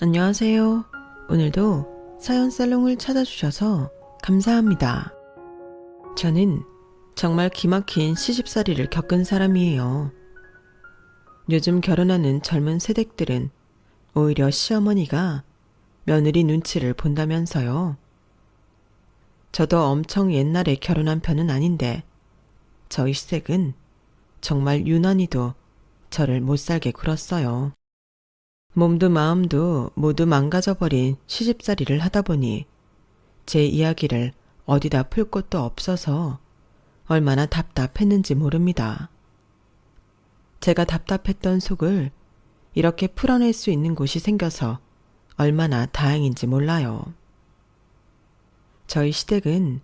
안녕하세요. 오늘도 사연 살롱을 찾아주셔서 감사합니다. 저는 정말 기막힌 시집살이를 겪은 사람이에요. 요즘 결혼하는 젊은 세댁들은 오히려 시어머니가 며느리 눈치를 본다면서요. 저도 엄청 옛날에 결혼한 편은 아닌데 저희 시댁은 정말 유난히도 저를 못살게 굴었어요. 몸도 마음도 모두 망가져버린 시집살이를 하다 보니 제 이야기를 어디다 풀 곳도 없어서 얼마나 답답했는지 모릅니다. 제가 답답했던 속을 이렇게 풀어낼 수 있는 곳이 생겨서 얼마나 다행인지 몰라요. 저희 시댁은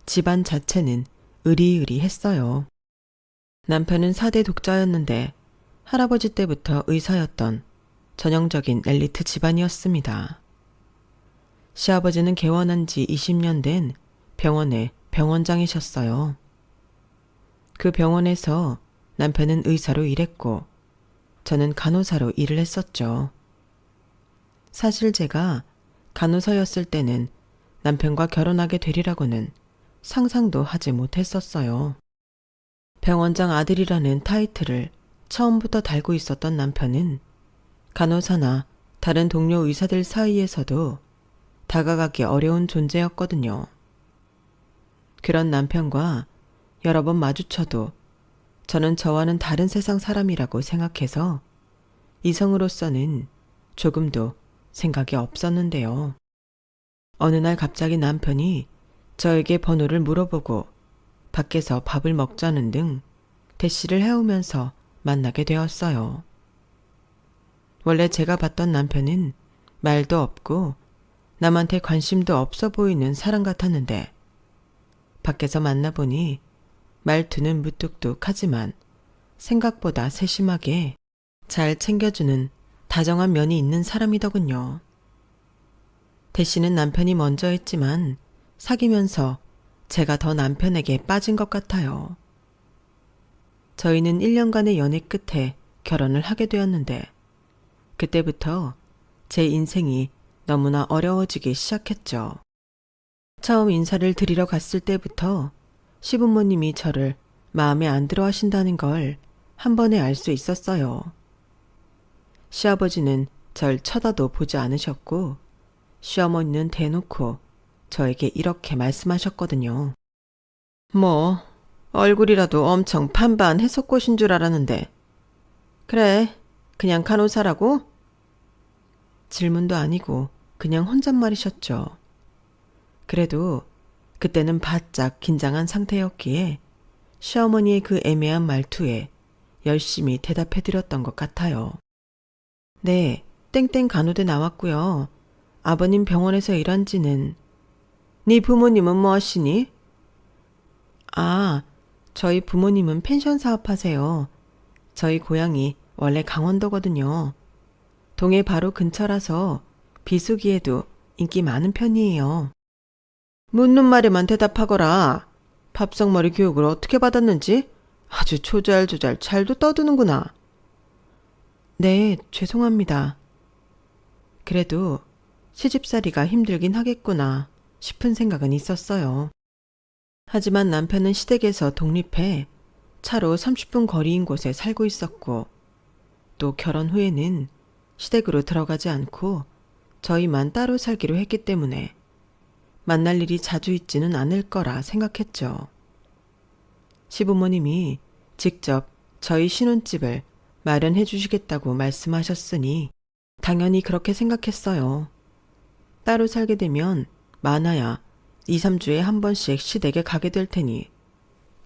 집안 자체는 으리으리했어요. 남편은 4대 독자였는데 할아버지 때부터 의사였던 전형적인 엘리트 집안이었습니다. 시아버지는 개원한 지 20년 된 병원의 병원장이셨어요. 그 병원에서 남편은 의사로 일했고 저는 간호사로 일을 했었죠. 사실 제가 간호사였을 때는 남편과 결혼하게 되리라고는 상상도 하지 못했었어요. 병원장 아들이라는 타이틀을 처음부터 달고 있었던 남편은 간호사나 다른 동료 의사들 사이에서도 다가가기 어려운 존재였거든요. 그런 남편과 여러 번 마주쳐도 저는 저와는 다른 세상 사람이라고 생각해서 이성으로서는 조금도 생각이 없었는데요. 어느 날 갑자기 남편이 저에게 번호를 물어보고 밖에서 밥을 먹자는 등 대시를 해오면서 만나게 되었어요. 원래 제가 봤던 남편은 말도 없고 남한테 관심도 없어 보이는 사람 같았는데 밖에서 만나보니 말투는 무뚝뚝하지만 생각보다 세심하게 잘 챙겨주는 다정한 면이 있는 사람이더군요. 대시는 남편이 먼저 했지만 사귀면서 제가 더 남편에게 빠진 것 같아요. 저희는 1년간의 연애 끝에 결혼을 하게 되었는데 그때부터 제 인생이 너무나 어려워지기 시작했죠. 처음 인사를 드리러 갔을 때부터 시부모님이 저를 마음에 안 들어 하신다는 걸 한 번에 알 수 있었어요. 시아버지는 절 쳐다도 보지 않으셨고 시어머니는 대놓고 저에게 이렇게 말씀하셨거든요. 뭐 얼굴이라도 엄청 판반해서 꽃인 줄 알았는데 그래 그냥 간호사라고? 질문도 아니고 그냥 혼잣말이셨죠. 그래도 그때는 바짝 긴장한 상태였기에 시어머니의 그 애매한 말투에 열심히 대답해드렸던 것 같아요. 네, 땡땡 간호대 나왔고요. 아버님 병원에서 일한 지는. 네 부모님은 뭐 하시니? 아, 저희 부모님은 펜션 사업하세요. 저희 고향이 원래 강원도거든요. 동해 바로 근처라서 비수기에도 인기 많은 편이에요. 묻는 말에만 대답하거라. 밥상머리 교육을 어떻게 받았는지 아주 조잘조잘 잘도 떠드는구나. 네, 죄송합니다. 그래도 시집살이가 힘들긴 하겠구나 싶은 생각은 있었어요. 하지만 남편은 시댁에서 독립해 차로 30분 거리인 곳에 살고 있었고 또 결혼 후에는 시댁으로 들어가지 않고 저희만 따로 살기로 했기 때문에 만날 일이 자주 있지는 않을 거라 생각했죠. 시부모님이 직접 저희 신혼집을 마련해 주시겠다고 말씀하셨으니 당연히 그렇게 생각했어요. 따로 살게 되면 많아야 2, 3주에 한 번씩 시댁에 가게 될 테니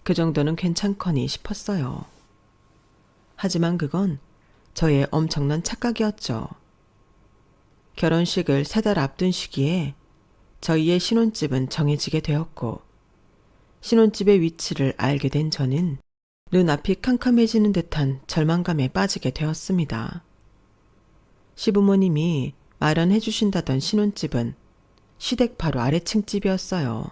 그 정도는 괜찮거니 싶었어요. 하지만 그건 저의 엄청난 착각이었죠. 결혼식을 3달 앞둔 시기에 저희의 신혼집은 정해지게 되었고 신혼집의 위치를 알게 된 저는 눈앞이 캄캄해지는 듯한 절망감에 빠지게 되었습니다. 시부모님이 마련해 주신다던 신혼집은 시댁 바로 아래층 집이었어요.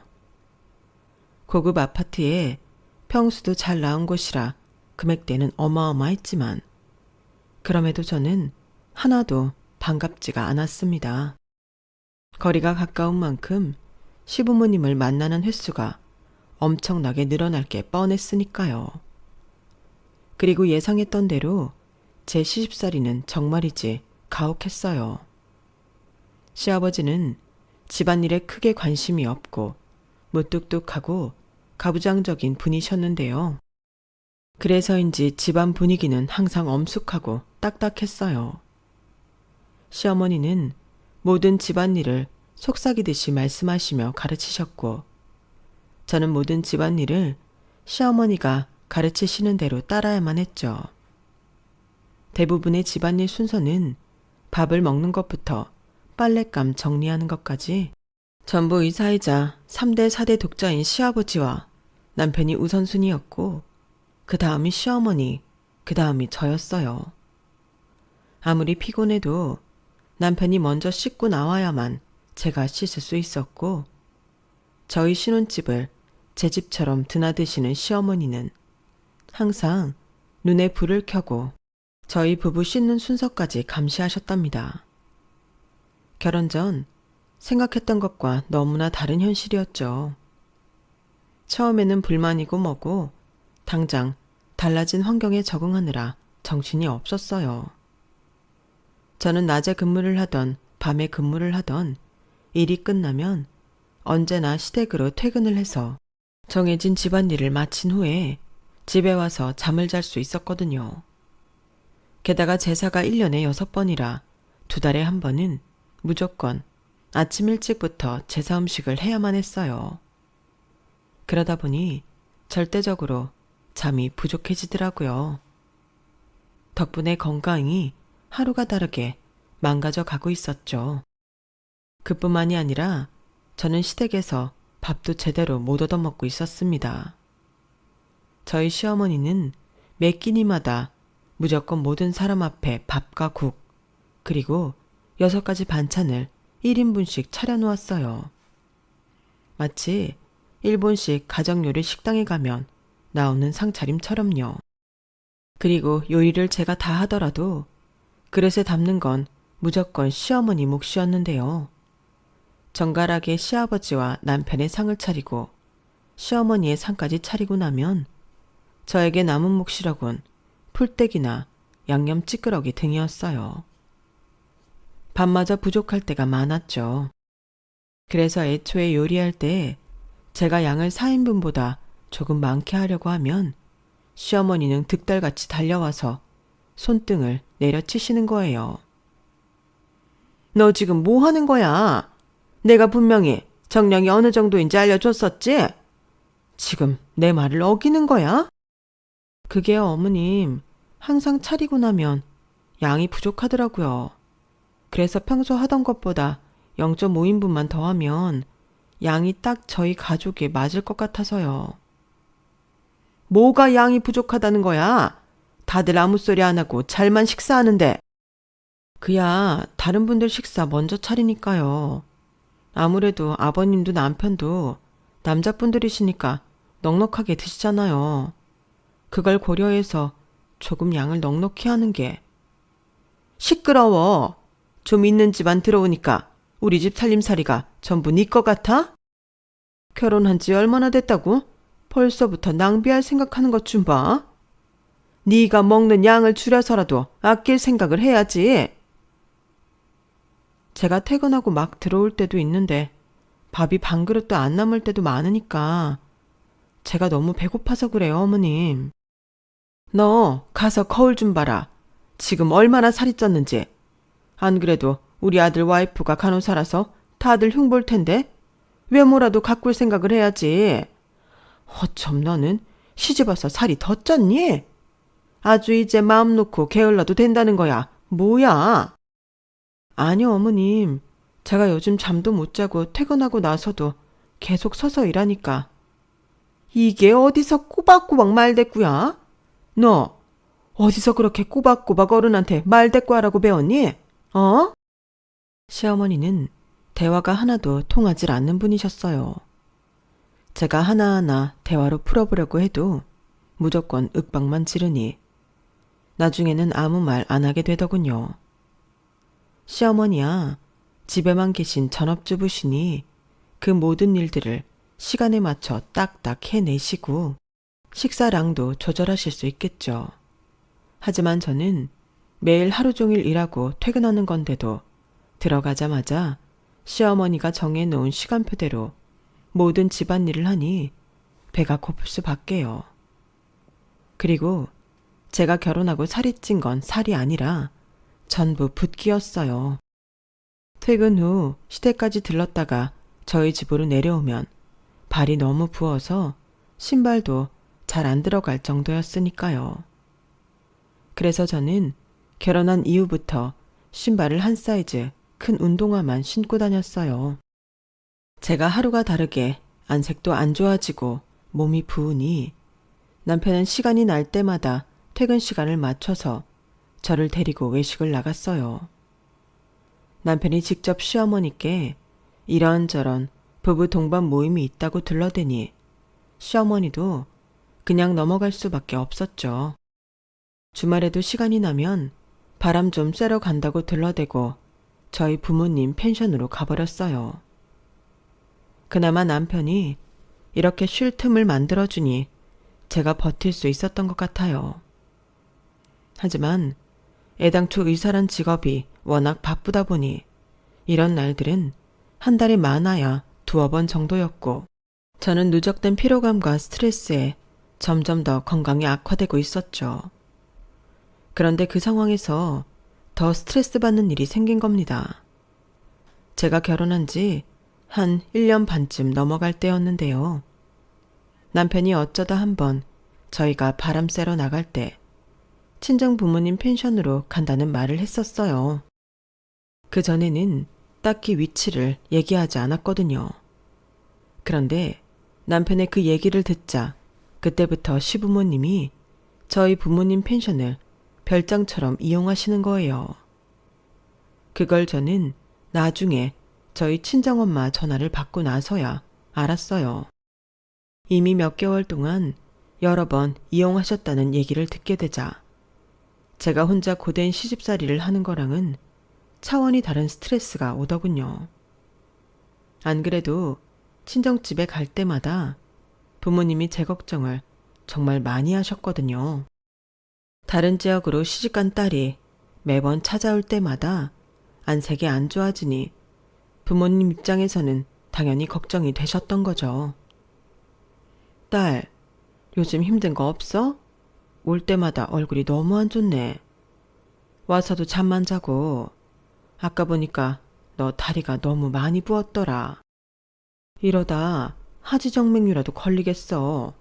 고급 아파트에 평수도 잘 나온 곳이라 금액대는 어마어마했지만 그럼에도 저는 하나도 반갑지가 않았습니다. 거리가 가까운 만큼 시부모님을 만나는 횟수가 엄청나게 늘어날 게 뻔했으니까요. 그리고 예상했던 대로 제 시집살이는 정말이지 가혹했어요. 시아버지는 집안일에 크게 관심이 없고 무뚝뚝하고 가부장적인 분이셨는데요. 그래서인지 집안 분위기는 항상 엄숙하고 딱딱했어요. 시어머니는 모든 집안일을 속삭이듯이 말씀하시며 가르치셨고, 저는 모든 집안일을 시어머니가 가르치시는 대로 따라야만 했죠. 대부분의 집안일 순서는 밥을 먹는 것부터 빨랫감 정리하는 것까지 전부 의사이자 3대 4대 독자인 시아버지와 남편이 우선순위였고, 그 다음이 시어머니, 그 다음이 저였어요. 아무리 피곤해도 남편이 먼저 씻고 나와야만 제가 씻을 수 있었고, 저희 신혼집을 제 집처럼 드나드시는 시어머니는 항상 눈에 불을 켜고 저희 부부 씻는 순서까지 감시하셨답니다. 결혼 전 생각했던 것과 너무나 다른 현실이었죠. 처음에는 불만이고 뭐고 당장 달라진 환경에 적응하느라 정신이 없었어요. 저는 낮에 근무를 하던 밤에 근무를 하던 일이 끝나면 언제나 시댁으로 퇴근을 해서 정해진 집안일을 마친 후에 집에 와서 잠을 잘 수 있었거든요. 게다가 제사가 1년에 6번이라 2달에 한 번은 무조건 아침 일찍부터 제사 음식을 해야만 했어요. 그러다 보니 절대적으로 잠이 부족해지더라고요. 덕분에 건강이 하루가 다르게 망가져 가고 있었죠. 그뿐만이 아니라 저는 시댁에서 밥도 제대로 못 얻어먹고 있었습니다. 저희 시어머니는 매 끼니마다 무조건 모든 사람 앞에 밥과 국, 그리고 6가지 반찬을 1인분씩 차려놓았어요. 마치 일본식 가정요리 식당에 가면 나오는 상차림처럼요. 그리고 요리를 제가 다 하더라도 그릇에 담는 건 무조건 시어머니 몫이었는데요. 정갈하게 시아버지와 남편의 상을 차리고 시어머니의 상까지 차리고 나면 저에게 남은 몫이라곤 풀떼기나 양념 찌끄러기 등이었어요. 밥마저 부족할 때가 많았죠. 그래서 애초에 요리할 때 제가 양을 4인분보다 조금 많게 하려고 하면 시어머니는 득달같이 달려와서 손등을 내려치시는 거예요. 너 지금 뭐 하는 거야? 내가 분명히 정량이 어느 정도인지 알려줬었지? 지금 내 말을 어기는 거야? 그게요, 어머님. 항상 차리고 나면 양이 부족하더라고요. 그래서 평소 하던 것보다 0.5인분만 더하면 양이 딱 저희 가족에 맞을 것 같아서요. 뭐가 양이 부족하다는 거야? 다들 아무 소리 안 하고 잘만 식사하는데. 그야 다른 분들 식사 먼저 차리니까요. 아무래도 아버님도 남편도 남자분들이시니까 넉넉하게 드시잖아요. 그걸 고려해서 조금 양을 넉넉히 하는 게. 시끄러워. 좀 있는 집안 들어오니까 우리 집 살림살이가 전부 네 거 같아? 결혼한 지 얼마나 됐다고? 벌써부터 낭비할 생각하는 것 좀 봐. 네가 먹는 양을 줄여서라도 아낄 생각을 해야지. 제가 퇴근하고 막 들어올 때도 있는데 밥이 반 그릇도 안 남을 때도 많으니까 제가 너무 배고파서 그래요, 어머님. 너 가서 거울 좀 봐라. 지금 얼마나 살이 쪘는지. 안 그래도 우리 아들 와이프가 간호사라서 다들 흉볼 텐데 외모라도 가꿀 생각을 해야지. 어쩜 너는 시집와서 살이 더 쪘니? 아주 이제 마음 놓고 게을러도 된다는 거야. 뭐야? 아니요, 어머님. 제가 요즘 잠도 못 자고 퇴근하고 나서도 계속 서서 일하니까. 이게 어디서 꼬박꼬박 말대꾸야? 너 어디서 그렇게 꼬박꼬박 어른한테 말대꾸 하라고 배웠니? 어? 시어머니는 대화가 하나도 통하질 않는 분이셨어요. 제가 하나하나 대화로 풀어보려고 해도 무조건 윽박만 지르니 나중에는 아무 말 안 하게 되더군요. 시어머니야, 집에만 계신 전업주부시니 그 모든 일들을 시간에 맞춰 딱딱 해내시고 식사량도 조절하실 수 있겠죠. 하지만 저는 매일 하루 종일 일하고 퇴근하는 건데도 들어가자마자 시어머니가 정해놓은 시간표대로 모든 집안일을 하니 배가 고플 수밖에요. 그리고 제가 결혼하고 살이 찐 건 살이 아니라 전부 붓기였어요. 퇴근 후 시댁까지 들렀다가 저희 집으로 내려오면 발이 너무 부어서 신발도 잘 안 들어갈 정도였으니까요. 그래서 저는 결혼한 이후부터 신발을 한 사이즈 큰 운동화만 신고 다녔어요. 제가 하루가 다르게 안색도 안 좋아지고 몸이 부으니 남편은 시간이 날 때마다 퇴근 시간을 맞춰서 저를 데리고 외식을 나갔어요. 남편이 직접 시어머니께 이런저런 부부 동반 모임이 있다고 들러대니 시어머니도 그냥 넘어갈 수밖에 없었죠. 주말에도 시간이 나면 바람 좀 쐬러 간다고 들러대고 저희 부모님 펜션으로 가버렸어요. 그나마 남편이 이렇게 쉴 틈을 만들어주니 제가 버틸 수 있었던 것 같아요. 하지만 애당초 의사란 직업이 워낙 바쁘다 보니 이런 날들은 한 달에 많아야 2번 정도였고 저는 누적된 피로감과 스트레스에 점점 더 건강이 악화되고 있었죠. 그런데 그 상황에서 더 스트레스 받는 일이 생긴 겁니다. 제가 결혼한 지 한 1년 반쯤 넘어갈 때였는데요. 남편이 어쩌다 한번 저희가 바람 쐬러 나갈 때 친정 부모님 펜션으로 간다는 말을 했었어요. 그전에는 딱히 위치를 얘기하지 않았거든요. 그런데 남편의 그 얘기를 듣자 그때부터 시부모님이 저희 부모님 펜션을 별장처럼 이용하시는 거예요. 그걸 저는 나중에 저희 친정엄마 전화를 받고 나서야 알았어요. 이미 몇 개월 동안 여러 번 이용하셨다는 얘기를 듣게 되자 제가 혼자 고된 시집살이를 하는 거랑은 차원이 다른 스트레스가 오더군요. 안 그래도 친정집에 갈 때마다 부모님이 제 걱정을 정말 많이 하셨거든요. 다른 지역으로 시집간 딸이 매번 찾아올 때마다 안색이 안 좋아지니 부모님 입장에서는 당연히 걱정이 되셨던 거죠. 딸, 요즘 힘든 거 없어? 올 때마다 얼굴이 너무 안 좋네. 와서도 잠만 자고 아까 보니까 너 다리가 너무 많이 부었더라. 이러다 하지정맥류라도 걸리겠어.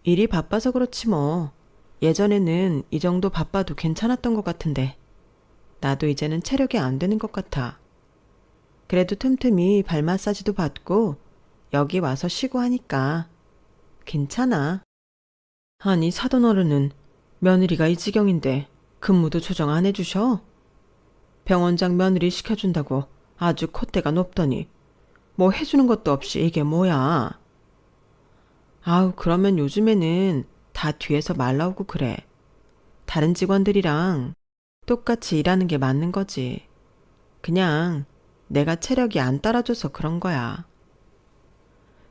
일이 바빠서 그렇지 뭐. 예전에는 이 정도 바빠도 괜찮았던 것 같은데 나도 이제는 체력이 안 되는 것 같아. 그래도 틈틈이 발 마사지도 받고 여기 와서 쉬고 하니까 괜찮아. 아니 사돈어른은 며느리가 이 지경인데 근무도 조정 안 해주셔? 병원장 며느리 시켜준다고 아주 콧대가 높더니 뭐 해주는 것도 없이 이게 뭐야. 아우 그러면 요즘에는 다 뒤에서 말 나오고 그래. 다른 직원들이랑 똑같이 일하는 게 맞는 거지. 그냥 내가 체력이 안 따라줘서 그런 거야.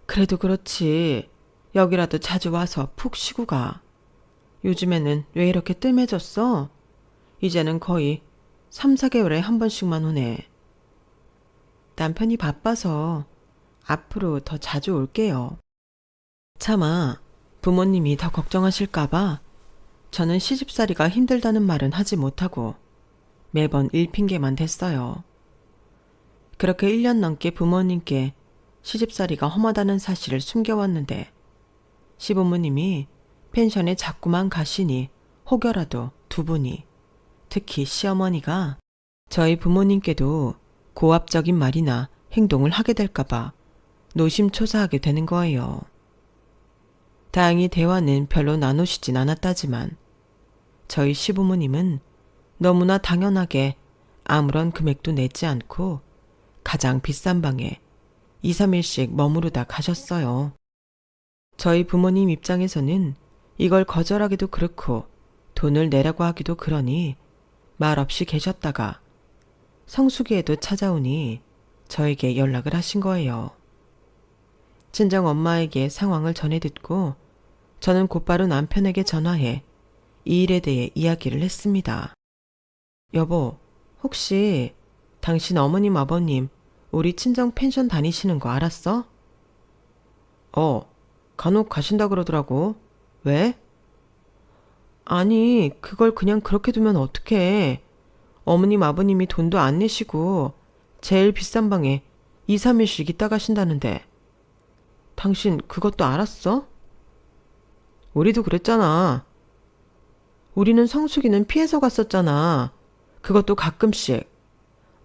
그래도 그렇지. 여기라도 자주 와서 푹 쉬고 가. 요즘에는 왜 이렇게 뜸해졌어? 이제는 거의 3, 4개월에 한 번씩만 오네. 남편이 바빠서 앞으로 더 자주 올게요. 차마 부모님이 더 걱정하실까봐 저는 시집살이가 힘들다는 말은 하지 못하고 매번 일 핑계만 댔어요. 그렇게 1년 넘게 부모님께 시집살이가 험하다는 사실을 숨겨왔는데 시부모님이 펜션에 자꾸만 가시니 혹여라도 두 분이, 특히 시어머니가 저희 부모님께도 고압적인 말이나 행동을 하게 될까봐 노심초사하게 되는 거예요. 다행히 대화는 별로 나누시진 않았다지만 저희 시부모님은 너무나 당연하게 아무런 금액도 내지 않고 가장 비싼 방에 2, 3일씩 머무르다 가셨어요. 저희 부모님 입장에서는 이걸 거절하기도 그렇고 돈을 내라고 하기도 그러니 말없이 계셨다가 성수기에도 찾아오니 저에게 연락을 하신 거예요. 친정 엄마에게 상황을 전해 듣고 저는 곧바로 남편에게 전화해 이 일에 대해 이야기를 했습니다. 여보, 혹시 당신 어머님 아버님 우리 친정 펜션 다니시는 거 알았어? 간혹 가신다 그러더라고. 왜? 아니, 그걸 그냥 그렇게 두면 어떡해. 어머님 아버님이 돈도 안 내시고 제일 비싼 방에 2, 3일씩 있다 가신다는데 당신 그것도 알았어? 우리도 그랬잖아. 우리는 성수기는 피해서 갔었잖아. 그것도 가끔씩.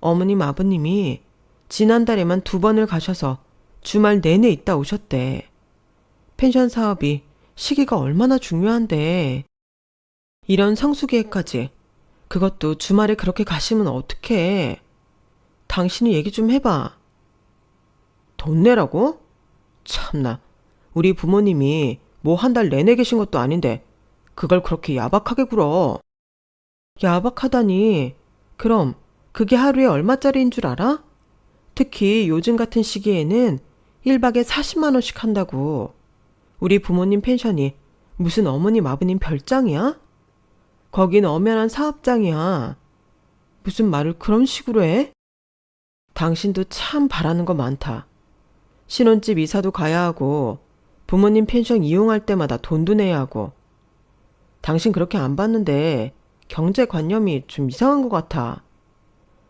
어머님 아버님이 지난달에만 2번을 가셔서 주말 내내 있다 오셨대. 펜션 사업이 시기가 얼마나 중요한데. 이런 성수기에까지 그것도 주말에 그렇게 가시면 어떡해. 당신이 얘기 좀 해봐. 돈 내라고? 참나. 우리 부모님이 뭐 한 달 내내 계신 것도 아닌데 그걸 그렇게 야박하게 굴어. 야박하다니. 그럼 그게 하루에 얼마짜리인 줄 알아? 특히 요즘 같은 시기에는 1박에 40만 원씩 한다고. 우리 부모님 펜션이 무슨 어머님 아버님 별장이야? 거긴 엄연한 사업장이야. 무슨 말을 그런 식으로 해? 당신도 참 바라는 거 많다. 신혼집 이사도 가야 하고 부모님 펜션 이용할 때마다 돈도 내야 하고. 당신 그렇게 안 받는데 경제관념이 좀 이상한 것 같아.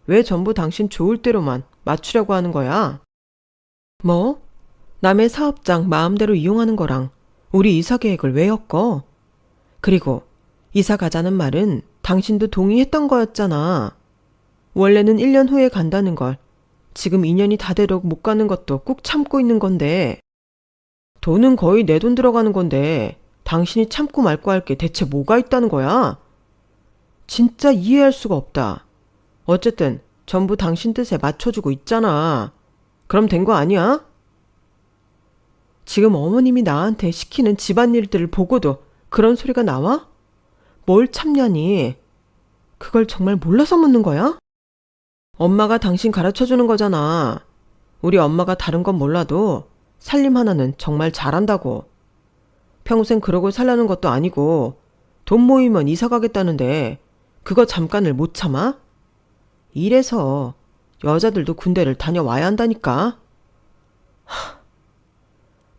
왜 전부 당신 좋을 대로만 맞추려고 하는 거야? 뭐? 남의 사업장 마음대로 이용하는 거랑 우리 이사 계획을 왜 엮어? 그리고 이사 가자는 말은 당신도 동의했던 거였잖아. 원래는 1년 후에 간다는 걸 지금 2년이 다 되도록 못 가는 것도 꾹 참고 있는 건데. 돈은 거의 내 돈 들어가는 건데 당신이 참고 말고 할 게 대체 뭐가 있다는 거야? 진짜 이해할 수가 없다. 어쨌든 전부 당신 뜻에 맞춰주고 있잖아. 그럼 된 거 아니야? 지금 어머님이 나한테 시키는 집안일들을 보고도 그런 소리가 나와? 뭘 참냐니? 그걸 정말 몰라서 묻는 거야? 엄마가 당신 가르쳐주는 거잖아. 우리 엄마가 다른 건 몰라도 살림 하나는 정말 잘한다고. 평생 그러고 살라는 것도 아니고 돈 모이면 이사 가겠다는데 그거 잠깐을 못 참아? 이래서 여자들도 군대를 다녀와야 한다니까.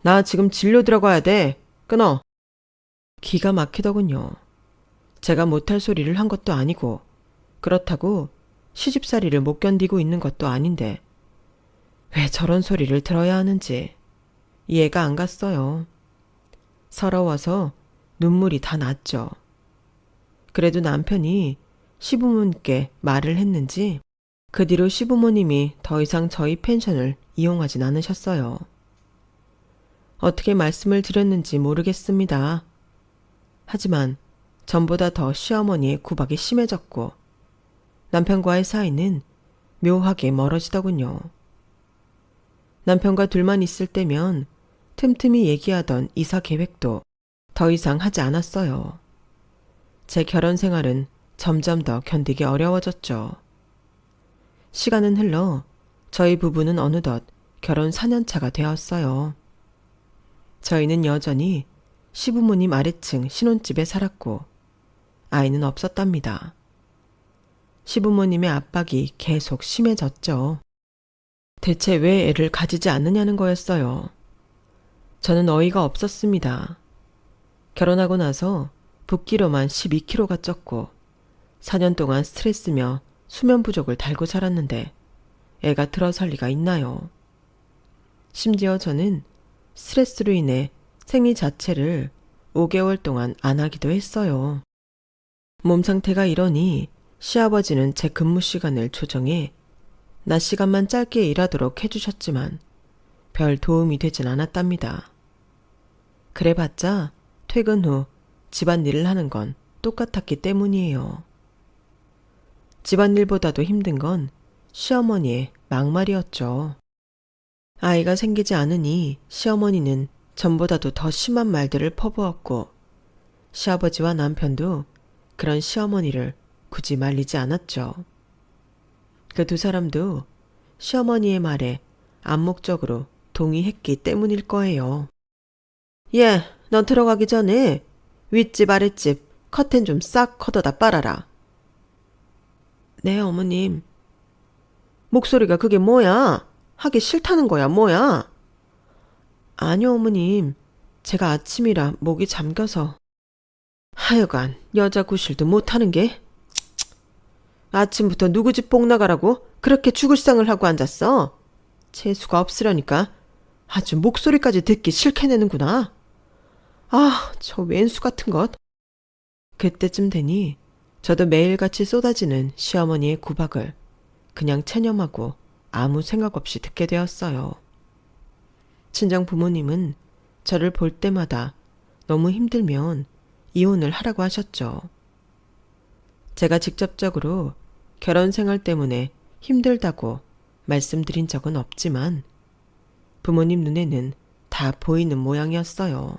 나 지금 진료 들어가야 돼. 끊어. 기가 막히더군요. 제가 못할 소리를 한 것도 아니고 그렇다고 시집살이를 못 견디고 있는 것도 아닌데 왜 저런 소리를 들어야 하는지 이해가 안 갔어요. 서러워서 눈물이 다 났죠. 그래도 남편이 시부모님께 말을 했는지 그 뒤로 시부모님이 더 이상 저희 펜션을 이용하진 않으셨어요. 어떻게 말씀을 드렸는지 모르겠습니다. 하지만 전보다 더 시어머니의 구박이 심해졌고 남편과의 사이는 묘하게 멀어지더군요. 남편과 둘만 있을 때면 틈틈이 얘기하던 이사 계획도 더 이상 하지 않았어요. 제 결혼 생활은 점점 더 견디기 어려워졌죠. 시간은 흘러 저희 부부는 어느덧 결혼 4년 차가 되었어요. 저희는 여전히 시부모님 아래층 신혼집에 살았고 아이는 없었답니다. 시부모님의 압박이 계속 심해졌죠. 대체 왜 애를 가지지 않느냐는 거였어요. 저는 어이가 없었습니다. 결혼하고 나서 붓기로만 12kg가 쪘고 4년 동안 스트레스며 수면 부족을 달고 살았는데 애가 들어설 리가 있나요? 심지어 저는 스트레스로 인해 생리 자체를 5개월 동안 안 하기도 했어요. 몸 상태가 이러니 시아버지는 제 근무 시간을 조정해 낮 시간만 짧게 일하도록 해주셨지만 별 도움이 되진 않았답니다. 그래봤자 퇴근 후 집안일을 하는 건 똑같았기 때문이에요. 집안일보다도 힘든 건 시어머니의 막말이었죠. 아이가 생기지 않으니 시어머니는 전보다도 더 심한 말들을 퍼부었고 시아버지와 남편도 그런 시어머니를 굳이 말리지 않았죠. 그 두 사람도 시어머니의 말에 암묵적으로 동의했기 때문일 거예요. 예, 넌 들어가기 전에 윗집 아랫집 커튼 좀 싹 걷어다 빨아라. 네, 어머님. 목소리가 그게 뭐야? 하기 싫다는 거야, 뭐야? 아니요, 어머님. 제가 아침이라 목이 잠겨서. 하여간 여자 구실도 못하는 게. 아침부터 누구 집 복 나가라고 그렇게 죽을 상을 하고 앉았어? 재수가 없으려니까 아주 목소리까지 듣기 싫게 내는구나. 아, 저 왼수 같은 것. 그때쯤 되니 저도 매일같이 쏟아지는 시어머니의 구박을 그냥 체념하고 아무 생각 없이 듣게 되었어요. 친정 부모님은 저를 볼 때마다 너무 힘들면 이혼을 하라고 하셨죠. 제가 직접적으로 결혼 생활 때문에 힘들다고 말씀드린 적은 없지만 부모님 눈에는 다 보이는 모양이었어요.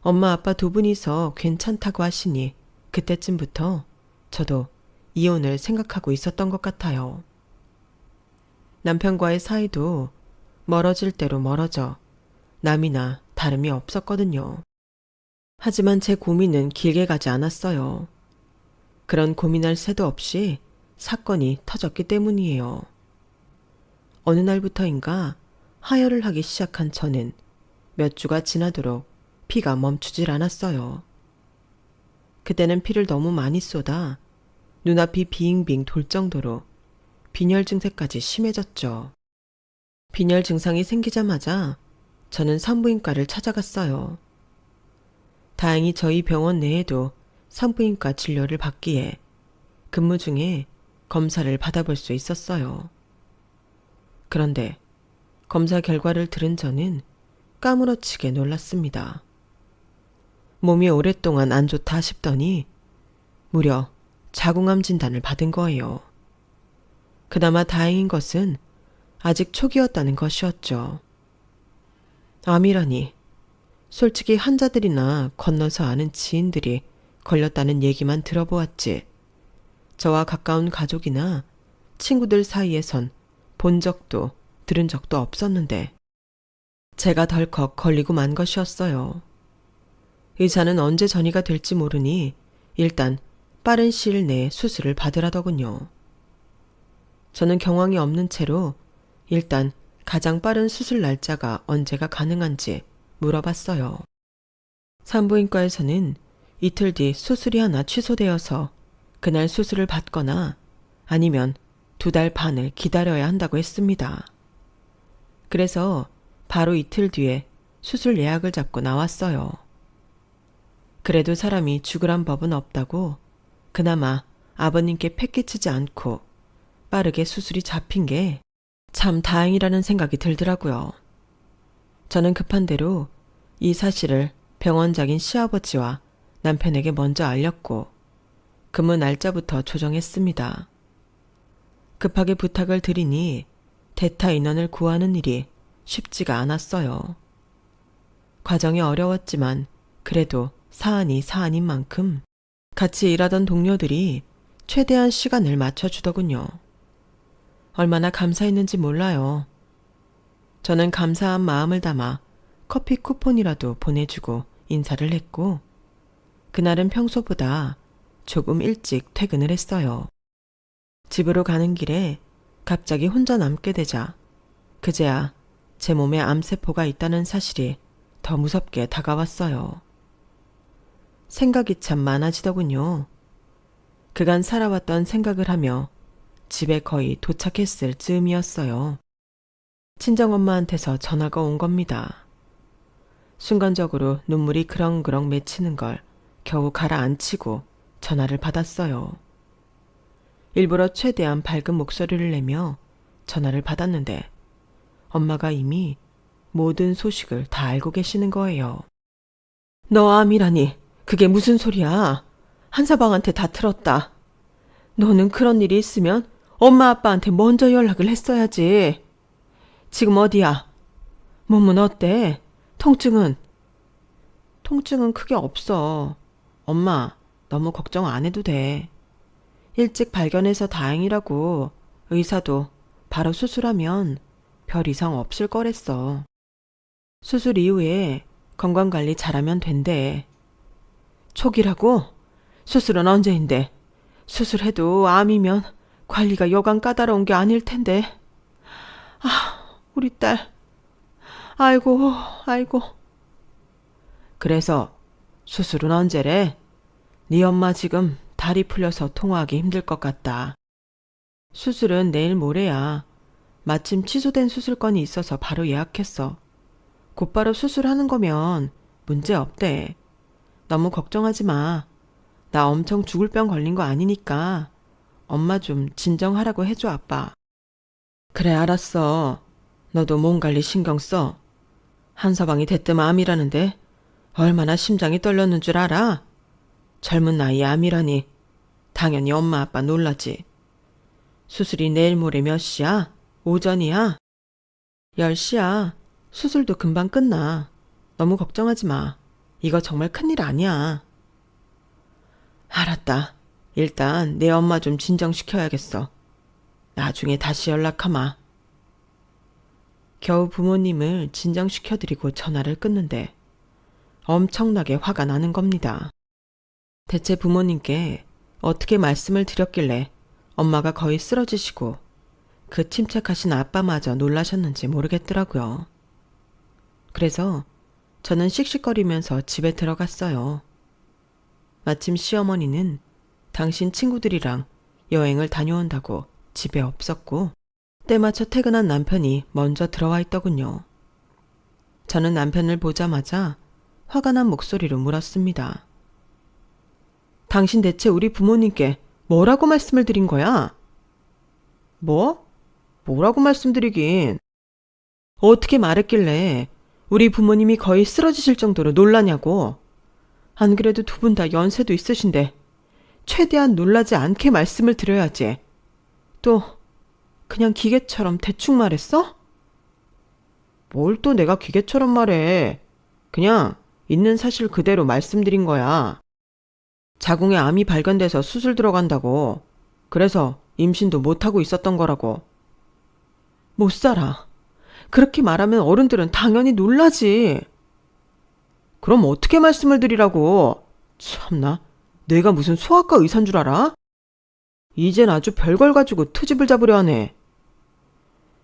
엄마 아빠 두 분이서 괜찮다고 하시니 그때쯤부터 저도 이혼을 생각하고 있었던 것 같아요. 남편과의 사이도 멀어질 대로 멀어져 남이나 다름이 없었거든요. 하지만 제 고민은 길게 가지 않았어요. 그런 고민할 새도 없이 사건이 터졌기 때문이에요. 어느 날부터인가 하혈을 하기 시작한 저는 몇 주가 지나도록 피가 멈추질 않았어요. 그때는 피를 너무 많이 쏟아 눈앞이 빙빙 돌 정도로 빈혈 증세까지 심해졌죠. 빈혈 증상이 생기자마자 저는 산부인과를 찾아갔어요. 다행히 저희 병원 내에도 산부인과 진료를 받기에 근무 중에 검사를 받아볼 수 있었어요. 그런데 검사 결과를 들은 저는 까무러치게 놀랐습니다. 몸이 오랫동안 안 좋다 싶더니 무려 자궁암 진단을 받은 거예요. 그나마 다행인 것은 아직 초기였다는 것이었죠. 암이라니. 솔직히 환자들이나 건너서 아는 지인들이 걸렸다는 얘기만 들어보았지. 저와 가까운 가족이나 친구들 사이에선 본 적도 들은 적도 없었는데 제가 덜컥 걸리고 만 것이었어요. 의사는 언제 전이가 될지 모르니 일단 빠른 시일 내에 수술을 받으라더군요. 저는 경황이 없는 채로 일단 가장 빠른 수술 날짜가 언제가 가능한지 물어봤어요. 산부인과에서는 이틀 뒤 수술이 하나 취소되어서 그날 수술을 받거나 아니면 2달 반을 기다려야 한다고 했습니다. 그래서 바로 이틀 뒤에 수술 예약을 잡고 나왔어요. 그래도 사람이 죽으란 법은 없다고 그나마 아버님께 패기치지 않고 빠르게 수술이 잡힌 게 참 다행이라는 생각이 들더라고요. 저는 급한 대로 이 사실을 병원장인 시아버지와 남편에게 먼저 알렸고 근무 날짜부터 조정했습니다. 급하게 부탁을 드리니 대타 인원을 구하는 일이 쉽지가 않았어요. 과정이 어려웠지만 그래도 사안이 사안인 만큼 같이 일하던 동료들이 최대한 시간을 맞춰주더군요. 얼마나 감사했는지 몰라요. 저는 감사한 마음을 담아 커피 쿠폰이라도 보내주고 인사를 했고 그날은 평소보다 조금 일찍 퇴근을 했어요. 집으로 가는 길에 갑자기 혼자 남게 되자 그제야 제 몸에 암세포가 있다는 사실이 더 무섭게 다가왔어요. 생각이 참 많아지더군요. 그간 살아왔던 생각을 하며 집에 거의 도착했을 즈음이었어요. 친정엄마한테서 전화가 온 겁니다. 순간적으로 눈물이 그렁그렁 맺히는 걸 겨우 가라앉히고 전화를 받았어요. 일부러 최대한 밝은 목소리를 내며 전화를 받았는데 엄마가 이미 모든 소식을 다 알고 계시는 거예요. 너 암이라니 그게 무슨 소리야. 한사방한테 다 틀었다. 너는 그런 일이 있으면 엄마 아빠한테 먼저 연락을 했어야지. 지금 어디야? 몸은 어때? 통증은? 통증은 크게 없어. 엄마, 너무 걱정 안 해도 돼. 일찍 발견해서 다행이라고. 의사도 바로 수술하면 별 이상 없을 거랬어. 수술 이후에 건강관리 잘하면 된대. 초기라고? 수술은 언제인데? 수술해도 암이면 관리가 여간 까다로운 게 아닐 텐데. 우리 딸. 아이고. 그래서 수술은 언제래? 네 엄마 지금 다리 풀려서 통화하기 힘들 것 같다. 수술은 내일 모레야. 마침 취소된 수술건이 있어서 바로 예약했어. 곧바로 수술하는 거면 문제 없대. 너무 걱정하지 마. 나 엄청 죽을 병 걸린 거 아니니까 엄마 좀 진정하라고 해줘, 아빠. 그래, 알았어. 너도 몸 관리 신경 써. 한서방이 대뜸 암이라는데 얼마나 심장이 떨렸는 줄 알아? 젊은 나이에 암이라니. 당연히 엄마 아빠 놀라지. 수술이 내일 모레 몇 시야? 오전이야? 10시야. 수술도 금방 끝나. 너무 걱정하지 마. 이거 정말 큰일 아니야. 알았다. 일단 내 엄마 좀 진정시켜야겠어. 나중에 다시 연락하마. 겨우 부모님을 진정시켜드리고 전화를 끊는데 엄청나게 화가 나는 겁니다. 대체 부모님께 어떻게 말씀을 드렸길래 엄마가 거의 쓰러지시고 그 침착하신 아빠마저 놀라셨는지 모르겠더라고요. 그래서 저는 씩씩거리면서 집에 들어갔어요. 마침 시어머니는 당신 친구들이랑 여행을 다녀온다고 집에 없었고 때맞춰 퇴근한 남편이 먼저 들어와 있더군요. 저는 남편을 보자마자 화가 난 목소리로 물었습니다. 당신 대체 우리 부모님께 뭐라고 말씀을 드린 거야? 뭐? 뭐라고 말씀드리긴. 어떻게 말했길래 우리 부모님이 거의 쓰러지실 정도로 놀라냐고. 안 그래도 두 분 다 연세도 있으신데 최대한 놀라지 않게 말씀을 드려야지. 또 그냥 기계처럼 대충 말했어? 뭘 또 내가 기계처럼 말해. 그냥 있는 사실 그대로 말씀드린 거야. 자궁에 암이 발견돼서 수술 들어간다고. 그래서 임신도 못하고 있었던 거라고. 못 살아. 그렇게 말하면 어른들은 당연히 놀라지. 그럼 어떻게 말씀을 드리라고. 참나, 내가 무슨 소아과 의사인 줄 알아? 이젠 아주 별걸 가지고 트집을 잡으려 하네.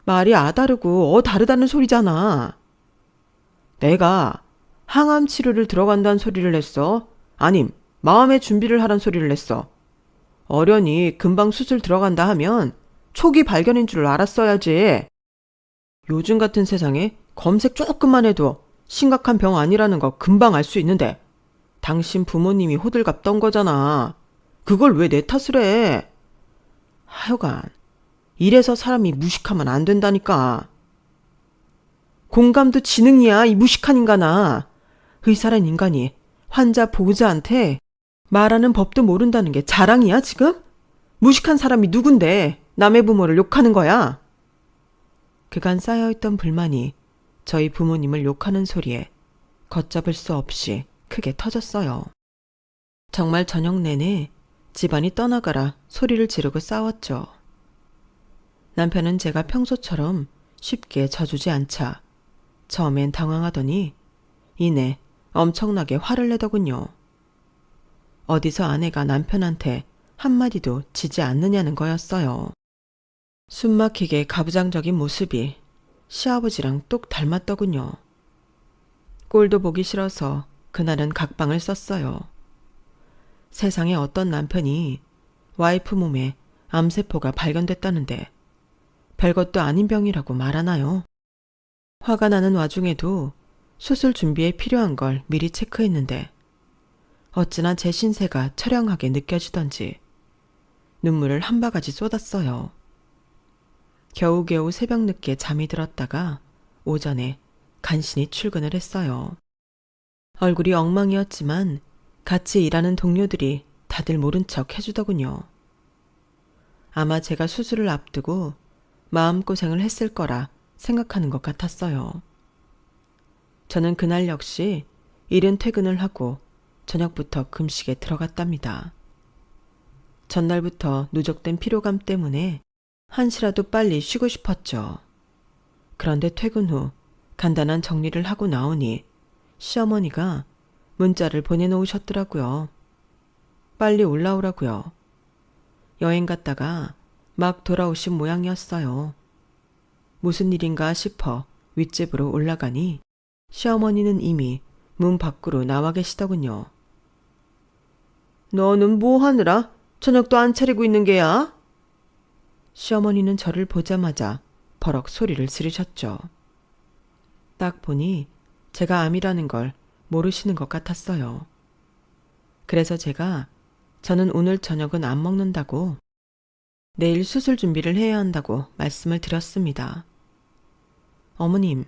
말이 다르고 다르다는 소리잖아. 내가 항암 치료를 들어간다는 소리를 했어? 아님 마음의 준비를 하란 소리를 했어? 어련히 금방 수술 들어간다 하면 초기 발견인 줄 알았어야지. 요즘 같은 세상에 검색 조금만 해도 심각한 병 아니라는 거 금방 알 수 있는데 당신 부모님이 호들갑 떤 거잖아. 그걸 왜 내 탓을 해? 하여간 이래서 사람이 무식하면 안 된다니까. 공감도 지능이야, 이 무식한 인간아. 의사란 인간이 환자 보호자한테 말하는 법도 모른다는 게 자랑이야, 지금? 무식한 사람이 누군데 남의 부모를 욕하는 거야? 그간 쌓여있던 불만이 저희 부모님을 욕하는 소리에 걷잡을 수 없이 크게 터졌어요. 정말 저녁 내내 집안이 떠나가라 소리를 지르고 싸웠죠. 남편은 제가 평소처럼 쉽게 져주지 않자 처음엔 당황하더니 이내 엄청나게 화를 내더군요. 어디서 아내가 남편한테 한마디도 지지 않느냐는 거였어요. 숨막히게 가부장적인 모습이 시아버지랑 똑 닮았더군요. 꼴도 보기 싫어서 그날은 각방을 썼어요. 세상에 어떤 남편이 와이프 몸에 암세포가 발견됐다는데 별것도 아닌 병이라고 말하나요? 화가 나는 와중에도 수술 준비에 필요한 걸 미리 체크했는데 어찌나 제 신세가 처량하게 느껴지던지 눈물을 한 바가지 쏟았어요. 겨우겨우 새벽 늦게 잠이 들었다가 오전에 간신히 출근을 했어요. 얼굴이 엉망이었지만 같이 일하는 동료들이 다들 모른 척 해주더군요. 아마 제가 수술을 앞두고 마음고생을 했을 거라 생각하는 것 같았어요. 저는 그날 역시 이른 퇴근을 하고 저녁부터 금식에 들어갔답니다. 전날부터 누적된 피로감 때문에 한시라도 빨리 쉬고 싶었죠. 그런데 퇴근 후 간단한 정리를 하고 나오니 시어머니가 문자를 보내놓으셨더라고요. 빨리 올라오라고요. 여행 갔다가 막 돌아오신 모양이었어요. 무슨 일인가 싶어 윗집으로 올라가니 시어머니는 이미 문 밖으로 나와 계시더군요. 너는 뭐 하느라 저녁도 안 차리고 있는 게야? 시어머니는 저를 보자마자 버럭 소리를 지르셨죠. 딱 보니 제가 암이라는 걸 모르시는 것 같았어요. 그래서 제가 저는 오늘 저녁은 안 먹는다고 내일 수술 준비를 해야 한다고 말씀을 드렸습니다. 어머님,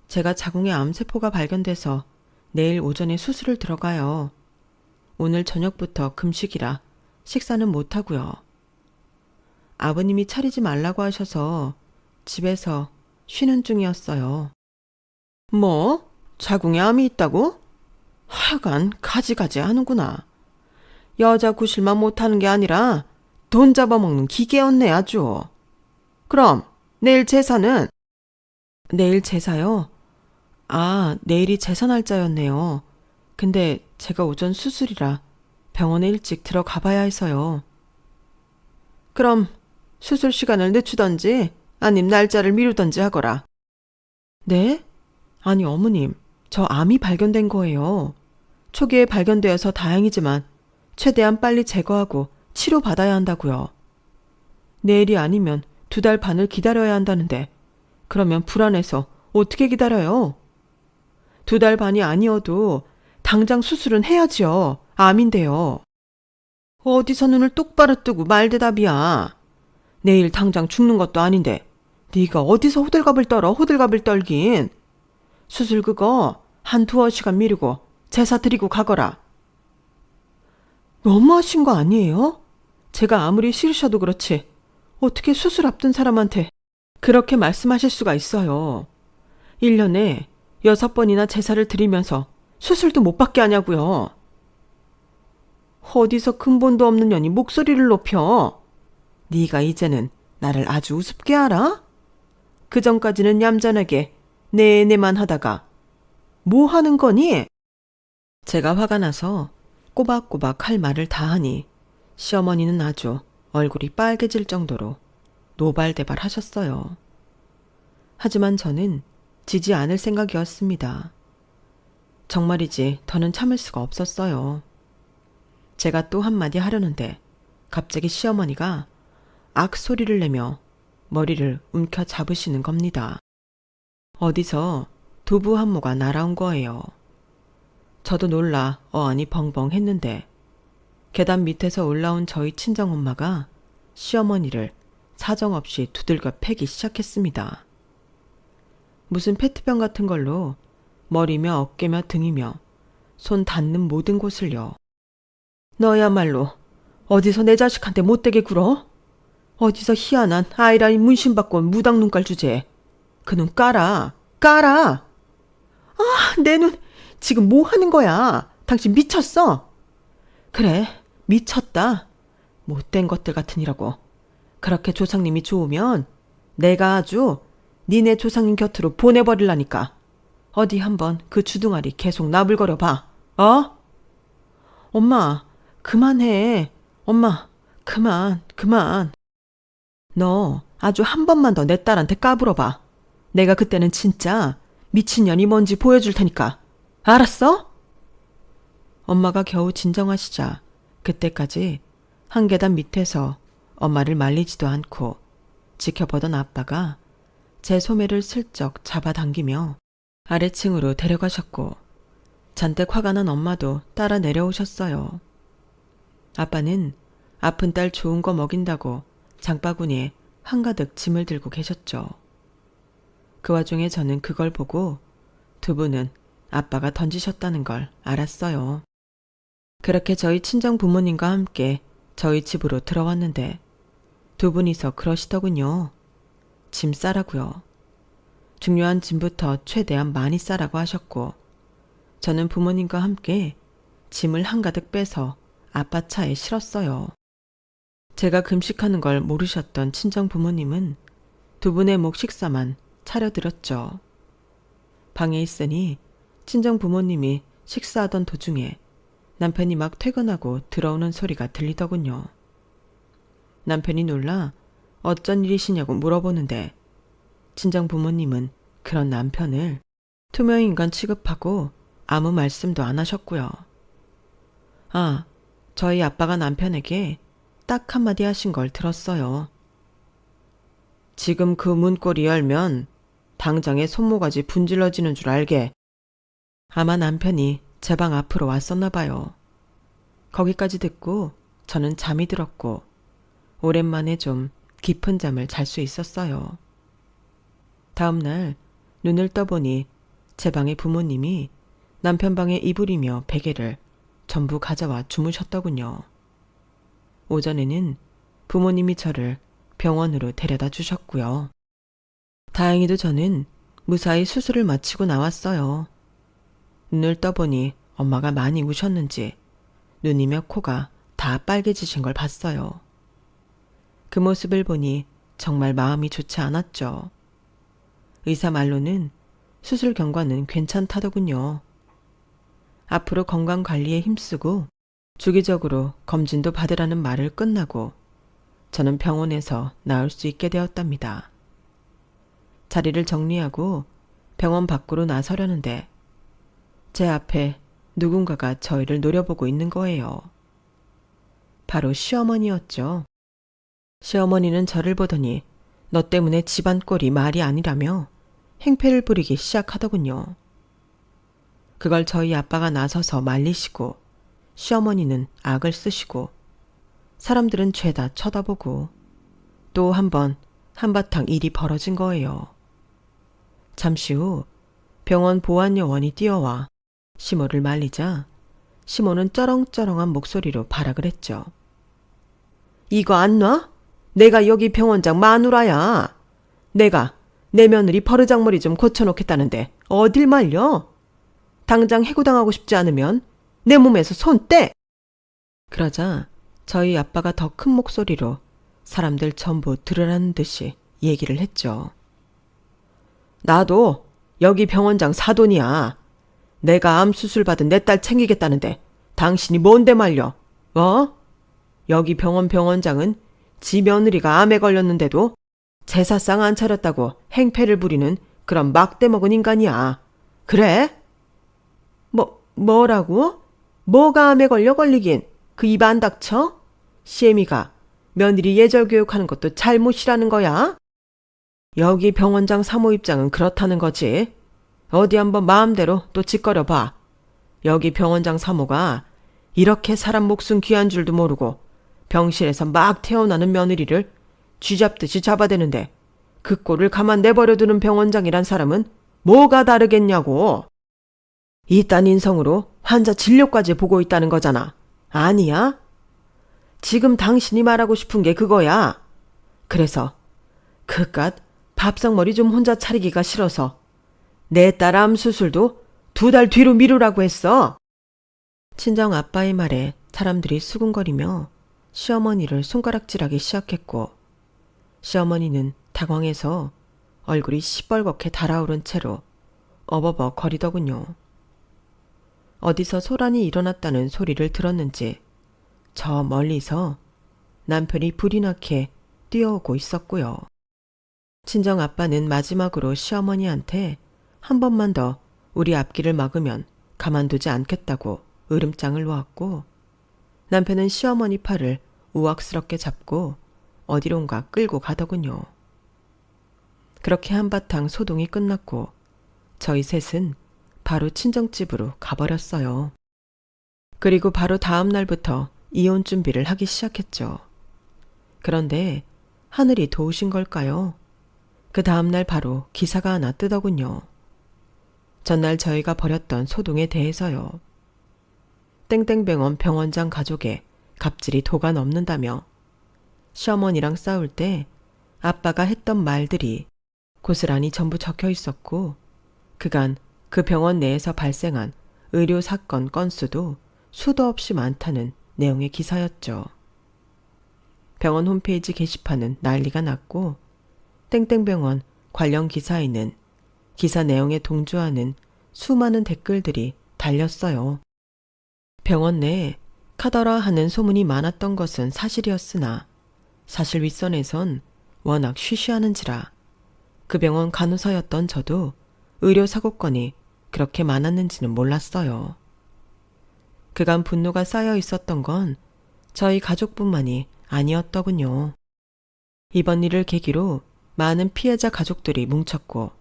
제가 자궁에 암세포가 발견돼서 내일 오전에 수술을 들어가요. 오늘 저녁부터 금식이라 식사는 못하고요. 아버님이 차리지 말라고 하셔서 집에서 쉬는 중이었어요. 뭐? 자궁에 암이 있다고? 하여간 가지가지 하는구나. 여자 구실만 못하는 게 아니라 돈 잡아먹는 기계였네 아주. 그럼 내일 제사는? 내일 제사요? 아, 내일이 제사 날짜였네요. 근데 제가 오전 수술이라 병원에 일찍 들어가 봐야 해서요. 그럼 수술 시간을 늦추던지 아님 날짜를 미루던지 하거라. 네? 아니 어머님, 저 암이 발견된 거예요. 초기에 발견되어서 다행이지만 최대한 빨리 제거하고 치료받아야 한다고요. 내일이 아니면 2달 반을 기다려야 한다는데 그러면 불안해서 어떻게 기다려요? 2달 반이 아니어도 당장 수술은 해야지요. 암인데요. 어디서 눈을 똑바로 뜨고 말대답이야. 내일 당장 죽는 것도 아닌데 네가 어디서 호들갑을 떨어 호들갑을 떨긴. 수술 그거 한 2-3시간 미루고 제사 드리고 가거라. 너무하신 거 아니에요? 제가 아무리 싫으셔도 그렇지 어떻게 수술 앞둔 사람한테 그렇게 말씀하실 수가 있어요. 1년에 6번이나 제사를 드리면서 수술도 못 받게 하냐고요. 어디서 근본도 없는 년이 목소리를 높여. 네가 이제는 나를 아주 우습게 알아? 그전까지는 얌전하게 네네만 하다가 뭐 하는 거니? 제가 화가 나서 꼬박꼬박 할 말을 다 하니 시어머니는 아주 얼굴이 빨개질 정도로 노발대발 하셨어요. 하지만 저는 지지 않을 생각이었습니다. 정말이지 더는 참을 수가 없었어요. 제가 또 한마디 하려는데 갑자기 시어머니가 악소리를 내며 머리를 움켜 잡으시는 겁니다. 어디서 두부 한 모가 날아온 거예요. 저도 놀라 어안이 벙벙 했는데 계단 밑에서 올라온 저희 친정엄마가 시어머니를 사정없이 두들겨 패기 시작했습니다. 무슨 페트병 같은 걸로 머리며 어깨며 등이며 손 닿는 모든 곳을요. 너야말로 어디서 내 자식한테 못되게 굴어? 어디서 희한한 아이라인 문신받고 온 무당 눈깔 주제에 그 눈 깔아. 깔아. 아, 내 눈 지금 뭐 하는 거야? 당신 미쳤어? 그래, 미쳤다. 못된 것들 같으니라고. 그렇게 조상님이 좋으면 내가 아주 니네 조상님 곁으로 보내버릴라니까. 어디 한번 그 주둥아리 계속 나불거려 봐. 어? 엄마, 그만해. 엄마, 그만. 너 아주 한 번만 더 내 딸한테 까불어봐. 내가 그때는 진짜 미친년이 뭔지 보여줄 테니까. 알았어? 엄마가 겨우 진정하시자 그때까지 한 계단 밑에서 엄마를 말리지도 않고 지켜보던 아빠가 제 소매를 슬쩍 잡아당기며 아래층으로 데려가셨고 잔뜩 화가 난 엄마도 따라 내려오셨어요. 아빠는 아픈 딸 좋은 거 먹인다고 장바구니에 한가득 짐을 들고 계셨죠. 그 와중에 저는 그걸 보고 두부는 아빠가 던지셨다는 걸 알았어요. 그렇게 저희 친정 부모님과 함께 저희 집으로 들어왔는데 두 분이서 그러시더군요. 짐 싸라고요. 중요한 짐부터 최대한 많이 싸라고 하셨고 저는 부모님과 함께 짐을 한가득 빼서 아빠 차에 실었어요. 제가 금식하는 걸 모르셨던 친정 부모님은 두 분의 목 식사만 차려드렸죠. 방에 있으니 친정 부모님이 식사하던 도중에 남편이 막 퇴근하고 들어오는 소리가 들리더군요. 남편이 놀라 어쩐 일이시냐고 물어보는데 친정 부모님은 그런 남편을 투명인간 취급하고 아무 말씀도 안 하셨고요. 아, 저희 아빠가 남편에게 딱 한마디 하신 걸 들었어요. 지금 그 문고리 열면 당장에 손모가지 분질러지는 줄 알게. 아마 남편이 제 방 앞으로 왔었나 봐요. 거기까지 듣고 저는 잠이 들었고 오랜만에 좀 깊은 잠을 잘 수 있었어요. 다음 날 눈을 떠보니 제 방의 부모님이 남편 방에 이불이며 베개를 전부 가져와 주무셨더군요. 오전에는 부모님이 저를 병원으로 데려다 주셨고요. 다행히도 저는 무사히 수술을 마치고 나왔어요. 눈을 떠보니 엄마가 많이 우셨는지 눈이며 코가 다 빨개지신 걸 봤어요. 그 모습을 보니 정말 마음이 좋지 않았죠. 의사 말로는 수술 경과는 괜찮다더군요. 앞으로 건강관리에 힘쓰고 주기적으로 검진도 받으라는 말을 끝나고 저는 병원에서 나올 수 있게 되었답니다. 자리를 정리하고 병원 밖으로 나서려는데 제 앞에 누군가가 저희를 노려보고 있는 거예요. 바로 시어머니였죠. 시어머니는 저를 보더니 너 때문에 집안 꼴이 말이 아니라며 행패를 부리기 시작하더군요. 그걸 저희 아빠가 나서서 말리시고 시어머니는 악을 쓰시고 사람들은 죄다 쳐다보고 또 한 번 한바탕 일이 벌어진 거예요. 잠시 후 병원 보안요원이 뛰어와 시모를 말리자 시모는 쩌렁쩌렁한 목소리로 발악을 했죠. 이거 안 놔? 내가 여기 병원장 마누라야. 내가 내 며느리 버르장머리 좀 고쳐놓겠다는데 어딜 말려? 당장 해고당하고 싶지 않으면 내 몸에서 손 떼! 그러자 저희 아빠가 더 큰 목소리로 사람들 전부 들으라는 듯이 얘기를 했죠. 나도 여기 병원장 사돈이야. 내가 암 수술 받은 내 딸 챙기겠다는데 당신이 뭔데 말려? 여기 병원장은 지 며느리가 암에 걸렸는데도 제사상 안 차렸다고 행패를 부리는 그런 막대먹은 인간이야. 그래? 뭐라고? 뭐가 암에 걸리긴? 그 입 안 닥쳐? 시애미가 며느리 예절 교육하는 것도 잘못이라는 거야? 여기 병원장 사모 입장은 그렇다는 거지. 어디 한번 마음대로 또 짓거려 봐. 여기 병원장 사모가 이렇게 사람 목숨 귀한 줄도 모르고 병실에서 막 태어나는 며느리를 쥐잡듯이 잡아대는데 그 꼴을 가만 내버려두는 병원장이란 사람은 뭐가 다르겠냐고. 이딴 인성으로 환자 진료까지 보고 있다는 거잖아. 아니야? 지금 당신이 말하고 싶은 게 그거야. 그래서 그깟 밥상머리 좀 혼자 차리기가 싫어서 내 딸 암 수술도 2달 뒤로 미루라고 했어. 친정 아빠의 말에 사람들이 수군거리며 시어머니를 손가락질하기 시작했고 시어머니는 당황해서 얼굴이 시뻘겋게 달아오른 채로 어버버 거리더군요. 어디서 소란이 일어났다는 소리를 들었는지 저 멀리서 남편이 불이 나게 뛰어오고 있었고요. 친정 아빠는 마지막으로 시어머니한테 한 번만 더 우리 앞길을 막으면 가만두지 않겠다고 으름장을 놓았고 남편은 시어머니 팔을 우악스럽게 잡고 어디론가 끌고 가더군요. 그렇게 한바탕 소동이 끝났고 저희 셋은 바로 친정집으로 가버렸어요. 그리고 바로 다음 날부터 이혼 준비를 하기 시작했죠. 그런데 하늘이 도우신 걸까요? 그 다음 날 바로 기사가 하나 뜨더군요. 전날 저희가 벌였던 소동에 대해서요. 땡땡병원 병원장 가족의 갑질이 도가 넘는다며 시어머니랑 싸울 때 아빠가 했던 말들이 고스란히 전부 적혀 있었고 그간 그 병원 내에서 발생한 의료 사건 건수도 수도 없이 많다는 내용의 기사였죠. 병원 홈페이지 게시판은 난리가 났고 땡땡병원 관련 기사에는 기사 내용에 동조하는 수많은 댓글들이 달렸어요. 병원 내에 카더라 하는 소문이 많았던 것은 사실이었으나 사실 윗선에선 워낙 쉬쉬하는지라 그 병원 간호사였던 저도 의료사고건이 그렇게 많았는지는 몰랐어요. 그간 분노가 쌓여 있었던 건 저희 가족뿐만이 아니었더군요. 이번 일을 계기로 많은 피해자 가족들이 뭉쳤고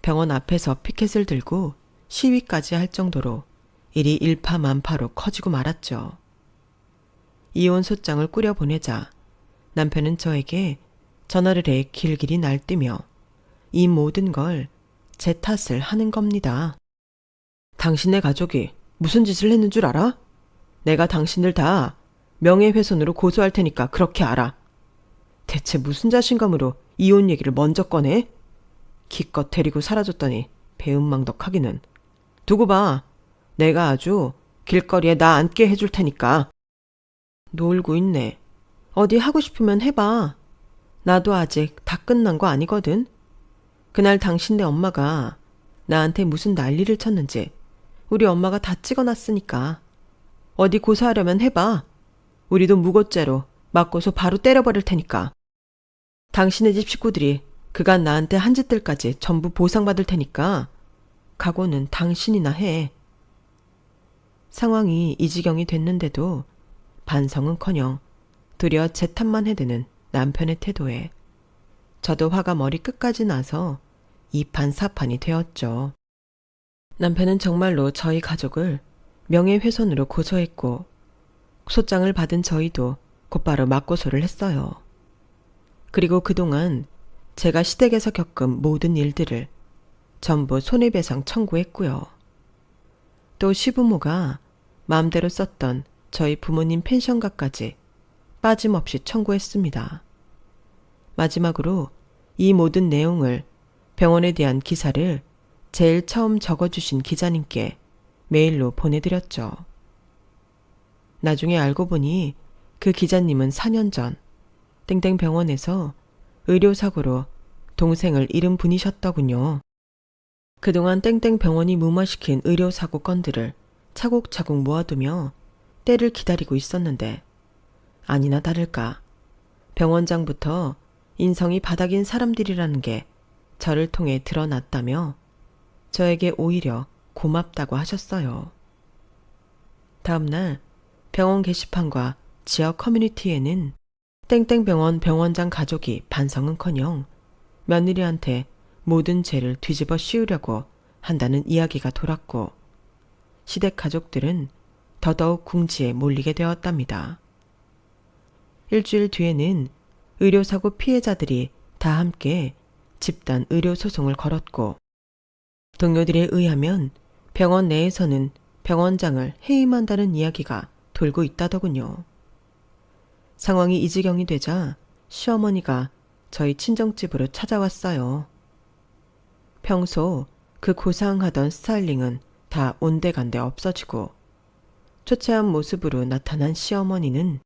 병원 앞에서 피켓을 들고 시위까지 할 정도로 일이 일파만파로 커지고 말았죠. 이혼 소장을 꾸려보내자 남편은 저에게 전화를 해 길길이 날뛰며 이 모든 걸 제 탓을 하는 겁니다. 당신네 가족이 무슨 짓을 했는 줄 알아? 내가 당신들 다 명예훼손으로 고소할 테니까 그렇게 알아. 대체 무슨 자신감으로 이혼 얘기를 먼저 꺼내? 기껏 데리고 사라졌더니 배은망덕하기는. 두고 봐. 내가 아주 길거리에 나 앉게 해줄 테니까. 놀고 있네. 어디 하고 싶으면 해봐. 나도 아직 다 끝난 거 아니거든. 그날 당신네 엄마가 나한테 무슨 난리를 쳤는지 우리 엄마가 다 찍어놨으니까. 어디 고소하려면 해봐. 우리도 무고죄로 맞고서 바로 때려버릴 테니까. 당신네 집 식구들이 그간 나한테 한 짓들까지 전부 보상받을 테니까 각오는 당신이나 해. 상황이 이 지경이 됐는데도 반성은커녕 도리어 제 탓만 해대는 남편의 태도에 저도 화가 머리 끝까지 나서 이판사판이 되었죠. 남편은 정말로 저희 가족을 명예훼손으로 고소했고 소장을 받은 저희도 곧바로 맞고소를 했어요. 그리고 그동안 제가 시댁에서 겪은 모든 일들을 전부 손해배상 청구했고요. 또 시부모가 마음대로 썼던 저희 부모님 펜션가까지 빠짐없이 청구했습니다. 마지막으로 이 모든 내용을 병원에 대한 기사를 제일 처음 적어주신 기자님께 메일로 보내드렸죠. 나중에 알고 보니 그 기자님은 4년 전 땡땡병원에서 의료사고로 동생을 잃은 분이셨더군요. 그동안 땡땡병원이 무마시킨 의료사고 건들을 차곡차곡 모아두며 때를 기다리고 있었는데 아니나 다를까 병원장부터 인성이 바닥인 사람들이라는 게 저를 통해 드러났다며 저에게 오히려 고맙다고 하셨어요. 다음날 병원 게시판과 지역 커뮤니티에는 땡땡병원 병원장 가족이 반성은커녕 며느리한테 모든 죄를 뒤집어 씌우려고 한다는 이야기가 돌았고 시댁 가족들은 더더욱 궁지에 몰리게 되었답니다. 일주일 뒤에는 의료사고 피해자들이 다 함께 집단 의료소송을 걸었고 동료들에 의하면 병원 내에서는 병원장을 해임한다는 이야기가 돌고 있다더군요. 상황이 이 지경이 되자 시어머니가 저희 친정집으로 찾아왔어요. 평소 그 고상하던 스타일링은 다 온데간데 없어지고 초췌한 모습으로 나타난 시어머니는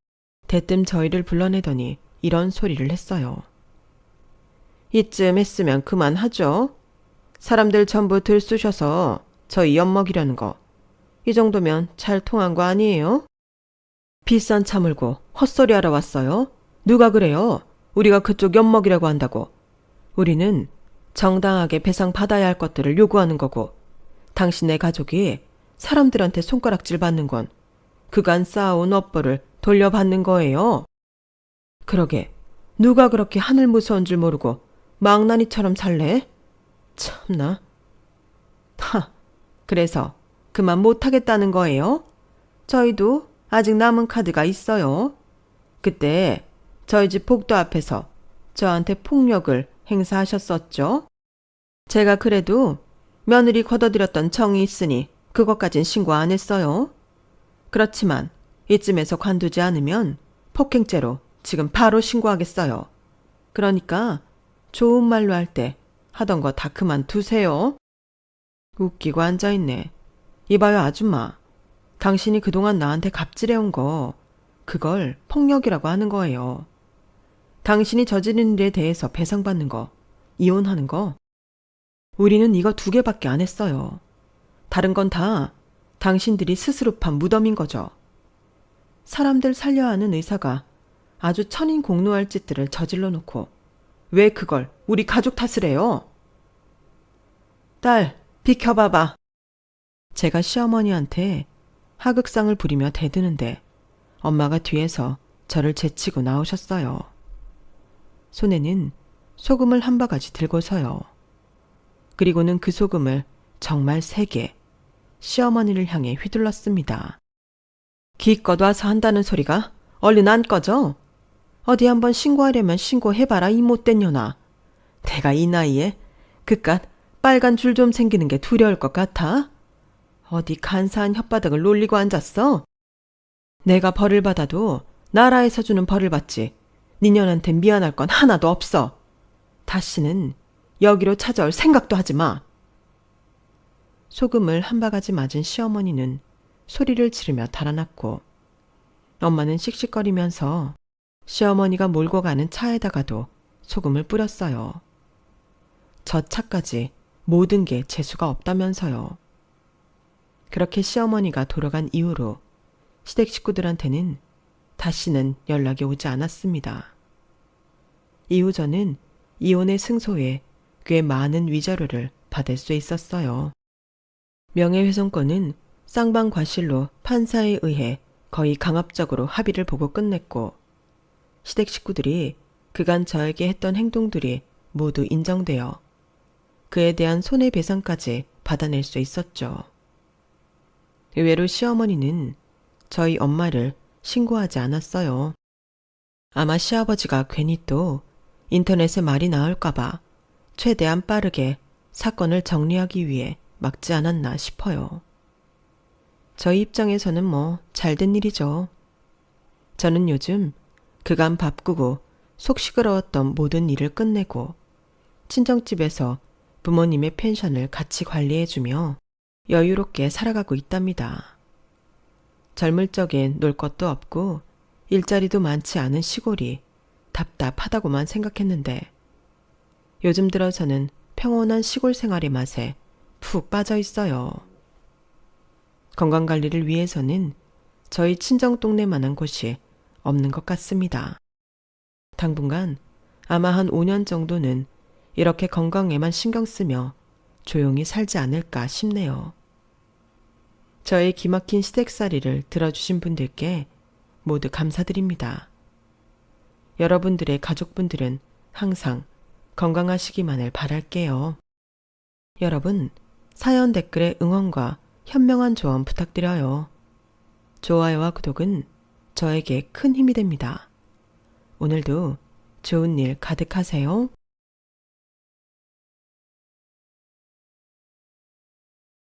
대뜸 저희를 불러내더니 이런 소리를 했어요. 이쯤 했으면 그만하죠. 사람들 전부 들쑤셔서 저희 엿먹이려는 거. 이 정도면 잘 통한 거 아니에요? 비싼 차 몰고 헛소리 하러 왔어요? 누가 그래요? 우리가 그쪽 엿먹이라고 한다고. 우리는 정당하게 배상 받아야 할 것들을 요구하는 거고 당신네 가족이 사람들한테 손가락질 받는 건 그간 쌓아온 업보를 돌려받는 거예요. 그러게 누가 그렇게 하늘 무서운 줄 모르고 망나니처럼 살래? 참나. 그래서 그만 못하겠다는 거예요? 저희도 아직 남은 카드가 있어요. 그때 저희 집 복도 앞에서 저한테 폭력을 행사하셨었죠? 제가 그래도 며느리 걷어들였던 정이 있으니 그것까진 신고 안 했어요. 그렇지만 이쯤에서 관두지 않으면 폭행죄로 지금 바로 신고하겠어요. 그러니까 좋은 말로 할 때 하던 거 다 그만두세요. 웃기고 앉아있네. 이봐요 아줌마. 당신이 그동안 나한테 갑질해온 거 그걸 폭력이라고 하는 거예요. 당신이 저지른 일에 대해서 배상받는 거, 이혼하는 거. 우리는 이거 2개밖에 안 했어요. 다른 건 다 당신들이 스스로 판 무덤인 거죠. 사람들 살려야 하는 의사가 아주 천인공노할 짓들을 저질러 놓고 왜 그걸 우리 가족 탓을 해요? 딸, 비켜봐봐. 제가 시어머니한테 하극상을 부리며 대드는데 엄마가 뒤에서 저를 제치고 나오셨어요. 손에는 소금을 한 바가지 들고서요. 그리고는 그 소금을 정말 세게 시어머니를 향해 휘둘렀습니다. 기껏 와서 한다는 소리가 얼른 안 꺼져? 어디 한번 신고하려면 신고해봐라 이 못된 년아. 내가 이 나이에 그깟 빨간 줄 좀 생기는 게 두려울 것 같아? 어디 간사한 혓바닥을 놀리고 앉았어? 내가 벌을 받아도 나라에서 주는 벌을 받지 니년한테 미안할 건 하나도 없어. 다시는 여기로 찾아올 생각도 하지 마. 소금을 한 바가지 맞은 시어머니는 소리를 지르며 달아났고 엄마는 씩씩거리면서 시어머니가 몰고 가는 차에다가도 소금을 뿌렸어요. 저 차까지 모든 게 재수가 없다면서요. 그렇게 시어머니가 돌아간 이후로 시댁 식구들한테는 다시는 연락이 오지 않았습니다. 이후 저는 이혼의 승소에 꽤 많은 위자료를 받을 수 있었어요. 명예훼손권은 쌍방 과실로 판사에 의해 거의 강압적으로 합의를 보고 끝냈고 시댁 식구들이 그간 저에게 했던 행동들이 모두 인정되어 그에 대한 손해배상까지 받아낼 수 있었죠. 의외로 시어머니는 저희 엄마를 신고하지 않았어요. 아마 시아버지가 괜히 또 인터넷에 말이 나올까봐 최대한 빠르게 사건을 정리하기 위해 막지 않았나 싶어요. 저희 입장에서는 뭐 잘된 일이죠. 저는 요즘 그간 바쁘고 속 시끄러웠던 모든 일을 끝내고 친정집에서 부모님의 펜션을 같이 관리해주며 여유롭게 살아가고 있답니다. 젊을 적엔 놀 것도 없고 일자리도 많지 않은 시골이 답답하다고만 생각했는데 요즘 들어서는 평온한 시골 생활의 맛에 푹 빠져 있어요. 건강관리를 위해서는 저희 친정 동네만한 곳이 없는 것 같습니다. 당분간 아마 한 5년 정도는 이렇게 건강에만 신경 쓰며 조용히 살지 않을까 싶네요. 저의 기막힌 시댁살이를 들어주신 분들께 모두 감사드립니다. 여러분들의 가족분들은 항상 건강하시기만을 바랄게요. 여러분, 사연 댓글에 응원과 현명한 조언 부탁드려요. 좋아요와 구독은 저에게 큰 힘이 됩니다. 오늘도 좋은 일 가득하세요.